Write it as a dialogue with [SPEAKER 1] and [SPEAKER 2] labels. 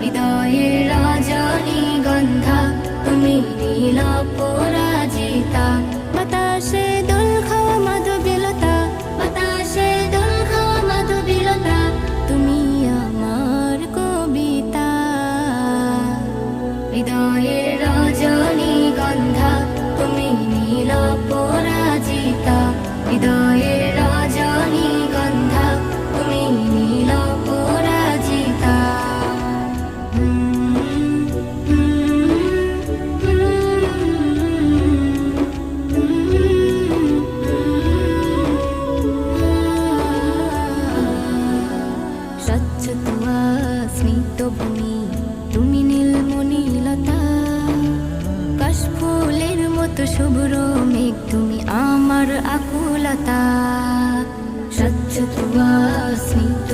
[SPEAKER 1] হৃদয়ের রজনীগন্ধা তুমি নীল পরাজিতা। বাতাসে দোল খাওয়া মাধবীলতা, বাতাসে দোল খাওয়া মাধবীলতা, তুমি আমার কবিতা। হৃদয়ের রজনীগন্ধা তুমি নীল পরাজিতা। হৃদয়ের রজনীগন্ধা তুমি নীল পরাজিতা। স্বচ্ছ তুয়া স্মিত ভূমি তুমি নীলমণিলতা। কাশফুলের মতো শুভ্র মেঘ তুমি আমার আকুলতা। স্বচ্ছ তুয়া স্মিত